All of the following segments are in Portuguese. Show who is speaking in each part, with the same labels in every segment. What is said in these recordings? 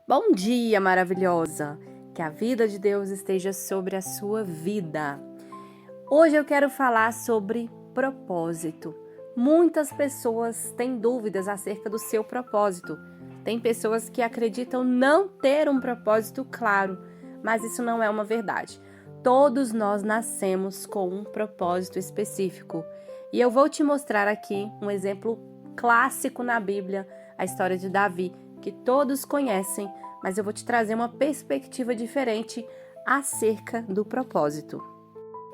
Speaker 1: Bom dia, maravilhosa! Que a vida de Deus esteja sobre a sua vida. Hoje eu quero falar sobre propósito. Muitas pessoas têm dúvidas acerca do seu propósito. Tem pessoas que acreditam não ter um propósito claro, mas isso não é uma verdade. Todos nós nascemos com um propósito específico. E eu vou te mostrar aqui um exemplo clássico na Bíblia, a história de Davi, que todos conhecem, mas eu vou te trazer uma perspectiva diferente acerca do propósito.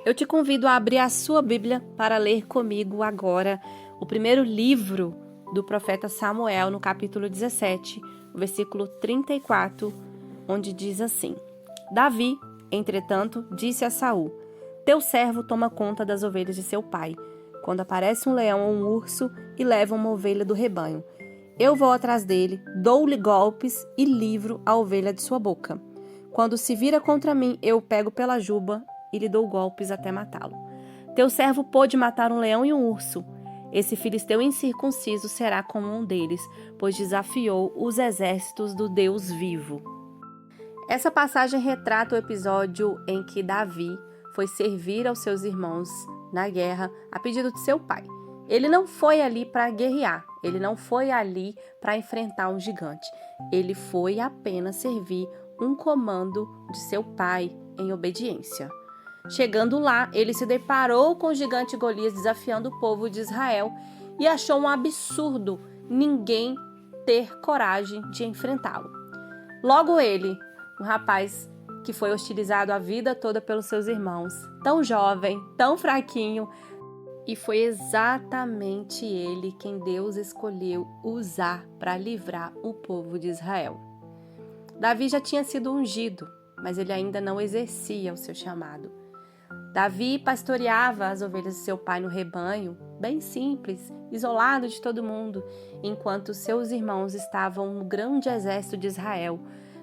Speaker 1: Eu te convido a abrir a sua Bíblia para ler comigo agora o primeiro livro do profeta Samuel, no capítulo 17, o versículo 34, onde diz assim: Davi, entretanto, disse a Saul: Teu servo toma conta das ovelhas de seu pai. Quando aparece um leão ou um urso e leva uma ovelha do rebanho, eu vou atrás dele, dou-lhe golpes e livro a ovelha de sua boca. Quando se vira contra mim, eu o pego pela juba e lhe dou golpes até matá-lo. Teu servo pôde matar um leão e um urso. Esse filisteu incircunciso será como um deles, pois desafiou os exércitos do Deus vivo. Essa passagem retrata o episódio em que Davi foi servir aos seus irmãos na guerra a pedido de seu pai. Ele não foi ali para guerrear, ele não foi ali para enfrentar um gigante. Ele foi apenas servir um comando de seu pai em obediência. Chegando lá, ele se deparou com o gigante Golias desafiando o povo de Israel e achou um absurdo ninguém ter coragem de enfrentá-lo. Logo ele, um rapaz que foi hostilizado a vida toda pelos seus irmãos, tão jovem, tão fraquinho, e foi exatamente ele quem Deus escolheu usar para livrar o povo de Israel. Davi já tinha sido ungido, mas ele ainda não exercia o seu chamado. Davi pastoreava as ovelhas de seu pai no rebanho, bem simples, isolado de todo mundo, enquanto seus irmãos estavam no grande exército de Israel.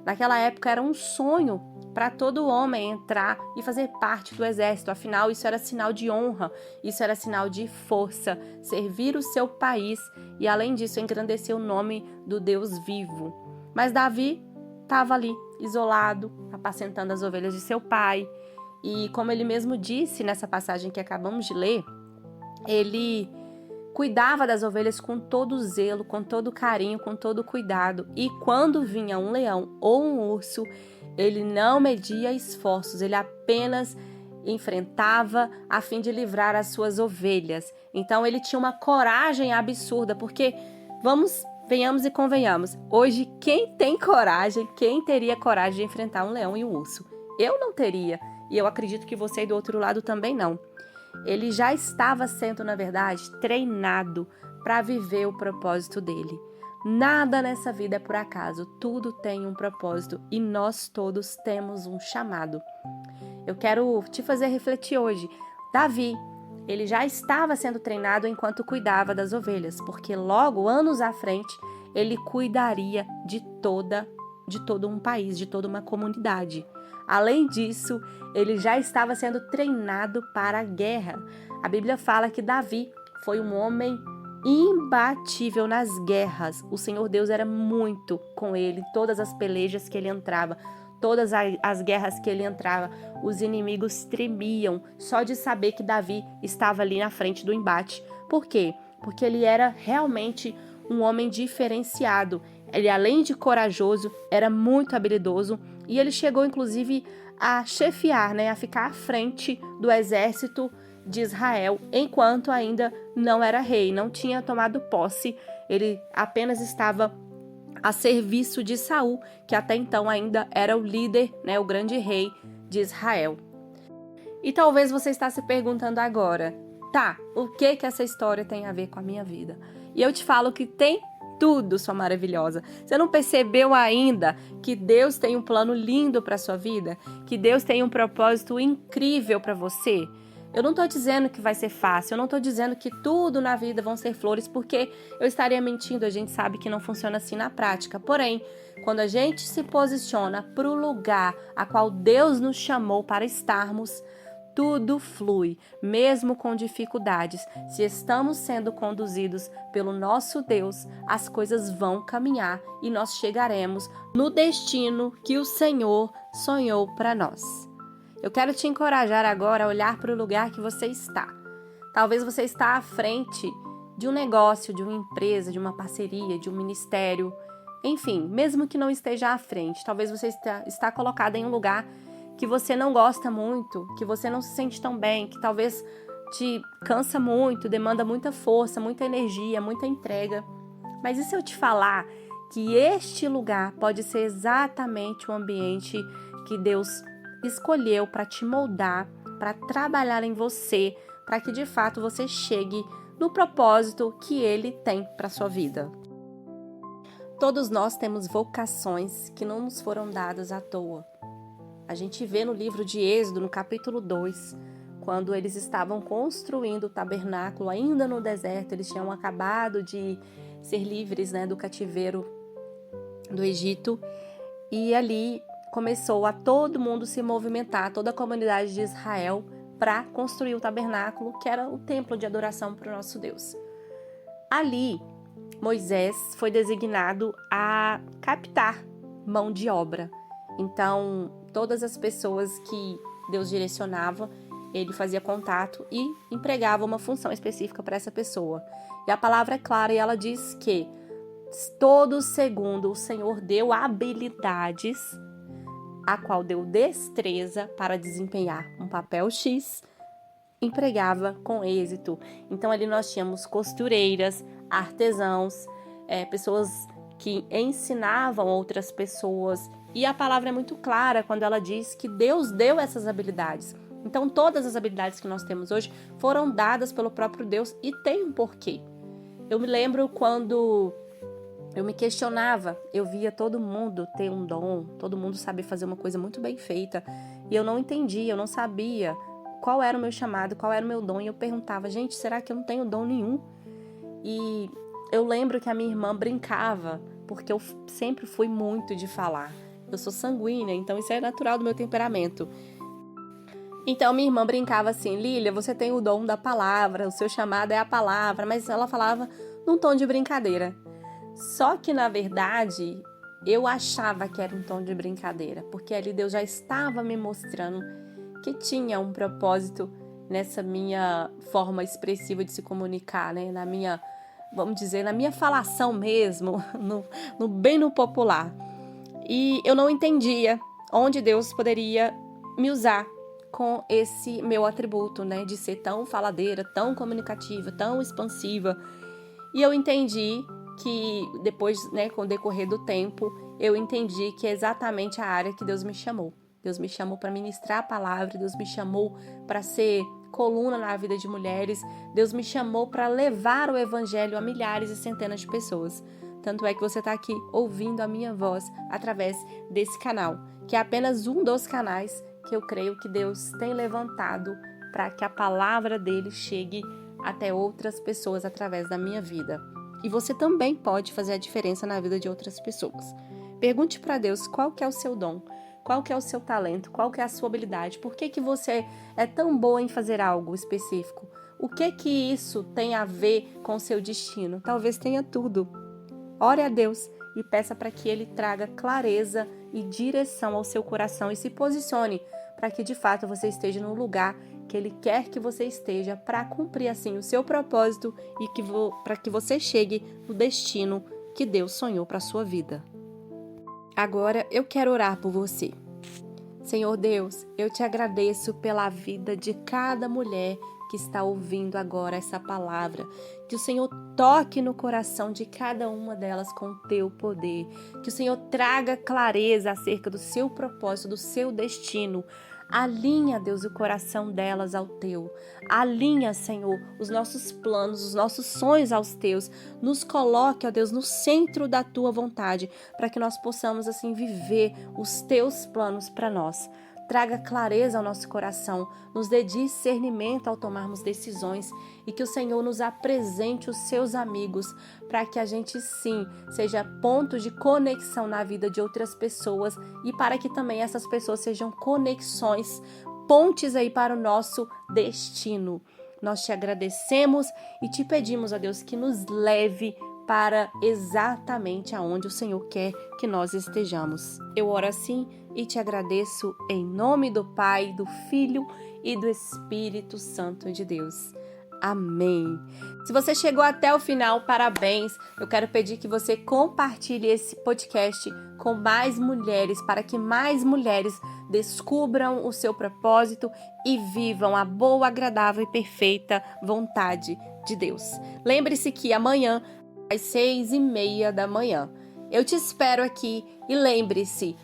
Speaker 1: Naquela época era um sonho para todo homem entrar e fazer parte do exército, afinal isso era sinal de honra, isso era sinal de força, servir o seu país e além disso engrandecer o nome do Deus vivo. Mas Davi estava ali, isolado, apacentando as ovelhas de seu pai e como ele mesmo disse nessa passagem que acabamos de ler, ele cuidava das ovelhas com todo zelo, com todo carinho, com todo cuidado. E quando vinha um leão ou um urso, ele não media esforços, ele apenas enfrentava a fim de livrar as suas ovelhas. Então ele tinha uma coragem absurda, porque venhamos e convenhamos, hoje quem tem coragem, quem teria coragem de enfrentar um leão e um urso? Eu não teria, e eu acredito que você do outro lado também não. Ele já estava sendo, na verdade, treinado para viver o propósito dele. Nada nessa vida é por acaso, tudo tem um propósito e nós todos temos um chamado. Eu quero te fazer refletir hoje. Davi, ele já estava sendo treinado enquanto cuidava das ovelhas, porque logo, anos à frente, ele cuidaria de todo um país, de toda uma comunidade. Além disso, ele já estava sendo treinado para a guerra. A Bíblia fala que Davi foi um homem imbatível nas guerras. O Senhor Deus era muito com ele, todas as pelejas que ele entrava, todas as guerras que ele entrava, os inimigos tremiam só de saber que Davi estava ali na frente do embate. Por quê? Porque ele era realmente um homem diferenciado. Ele, além de corajoso, era muito habilidoso e ele chegou, inclusive, a chefiar, a ficar à frente do exército de Israel, enquanto ainda não era rei, não tinha tomado posse. Ele apenas estava a serviço de Saul, que até então ainda era o líder, o grande rei de Israel. E talvez você está se perguntando agora, o que essa história tem a ver com a minha vida? E eu te falo que tem tudo, sua maravilhosa. Você não percebeu ainda que Deus tem um plano lindo para sua vida? Que Deus tem um propósito incrível para você? Eu não estou dizendo que vai ser fácil, eu não estou dizendo que tudo na vida vão ser flores, porque eu estaria mentindo, a gente sabe que não funciona assim na prática. Porém, quando a gente se posiciona para o lugar a qual Deus nos chamou para estarmos, tudo flui, mesmo com dificuldades. Se estamos sendo conduzidos pelo nosso Deus, as coisas vão caminhar e nós chegaremos no destino que o Senhor sonhou para nós. Eu quero te encorajar agora a olhar para o lugar que você está. Talvez você está à frente de um negócio, de uma empresa, de uma parceria, de um ministério. Enfim, mesmo que não esteja à frente, talvez você está colocado em um lugar que você não gosta muito, que você não se sente tão bem, que talvez te cansa muito, demanda muita força, muita energia, muita entrega. Mas e se eu te falar que este lugar pode ser exatamente o ambiente que Deus escolheu para te moldar, para trabalhar em você, para que de fato você chegue no propósito que Ele tem para a sua vida? Todos nós temos vocações que não nos foram dadas à toa. A gente vê no livro de Êxodo, no capítulo 2, quando eles estavam construindo o tabernáculo ainda no deserto, eles tinham acabado de ser livres, do cativeiro do Egito, e ali começou a todo mundo se movimentar, toda a comunidade de Israel, para construir o tabernáculo, que era o templo de adoração para o nosso Deus. Ali, Moisés foi designado a captar mão de obra. Então, todas as pessoas que Deus direcionava, ele fazia contato e empregava uma função específica para essa pessoa. E a palavra é clara e ela diz que todos segundo o Senhor deu habilidades, a qual deu destreza para desempenhar um papel X, empregava com êxito. Então ali nós tínhamos costureiras, artesãos, pessoas que ensinavam outras pessoas. E a palavra é muito clara quando ela diz que Deus deu essas habilidades. Então todas as habilidades que nós temos hoje foram dadas pelo próprio Deus e tem um porquê. Eu me lembro quando eu me questionava, eu via todo mundo ter um dom, todo mundo saber fazer uma coisa muito bem feita, e eu não entendia, eu não sabia qual era o meu chamado, qual era o meu dom, e eu perguntava, gente, será que eu não tenho dom nenhum? E eu lembro que a minha irmã brincava, porque eu sempre fui muito de falar. Eu sou sanguínea, então isso é natural do meu temperamento. Então minha irmã brincava assim, Lília, você tem o dom da palavra, o seu chamado é a palavra, mas ela falava num tom de brincadeira. Só que, na verdade, eu achava que era um tom de brincadeira, porque ali Deus já estava me mostrando que tinha um propósito nessa minha forma expressiva de se comunicar, na minha, vamos dizer, na minha falação mesmo, bem no popular. E eu não entendia onde Deus poderia me usar com esse meu atributo, de ser tão faladeira, tão comunicativa, tão expansiva. E eu entendi que depois, com o decorrer do tempo, eu entendi que é exatamente a área que Deus me chamou. Deus me chamou para ministrar a palavra, Deus me chamou para ser coluna na vida de mulheres, Deus me chamou para levar o evangelho a milhares e centenas de pessoas. Tanto é que você está aqui ouvindo a minha voz através desse canal, que é apenas um dos canais que eu creio que Deus tem levantado para que a palavra dele chegue até outras pessoas através da minha vida. E você também pode fazer a diferença na vida de outras pessoas. Pergunte para Deus qual que é o seu dom, qual que é o seu talento, qual que é a sua habilidade, por que você é tão boa em fazer algo específico, o que isso tem a ver com o seu destino. Talvez tenha tudo. Ore a Deus e peça para que Ele traga clareza e direção ao seu coração e se posicione para que de fato você esteja no lugar que Ele quer que você esteja para cumprir assim o seu propósito e para que você chegue no destino que Deus sonhou para a sua vida. Agora eu quero orar por você. Senhor Deus, eu te agradeço pela vida de cada mulher que está ouvindo agora essa palavra. Que o Senhor toque no coração de cada uma delas com o teu poder. Que o Senhor traga clareza acerca do seu propósito, do seu destino. Alinha, Deus, o coração delas ao teu. Alinha, Senhor, os nossos planos, os nossos sonhos aos teus. Nos coloque, ó Deus, no centro da tua vontade, para que nós possamos, assim, viver os teus planos para nós. Traga clareza ao nosso coração, nos dê discernimento ao tomarmos decisões e que o Senhor nos apresente os seus amigos para que a gente sim seja ponto de conexão na vida de outras pessoas e para que também essas pessoas sejam conexões pontes aí para o nosso destino. Nós te agradecemos e te pedimos, ó Deus, que nos leve para exatamente aonde o Senhor quer que nós estejamos. Eu oro assim e te agradeço em nome do Pai, do Filho e do Espírito Santo de Deus. Amém. Se você chegou até o final, parabéns. Eu quero pedir que você compartilhe esse podcast com mais mulheres, para que mais mulheres descubram o seu propósito e vivam a boa, agradável e perfeita vontade de Deus. Lembre-se que amanhã, às 6:30 da manhã, eu te espero aqui e lembre-se,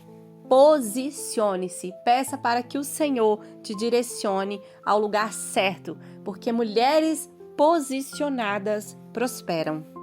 Speaker 1: posicione-se, peça para que o Senhor te direcione ao lugar certo, porque mulheres posicionadas prosperam.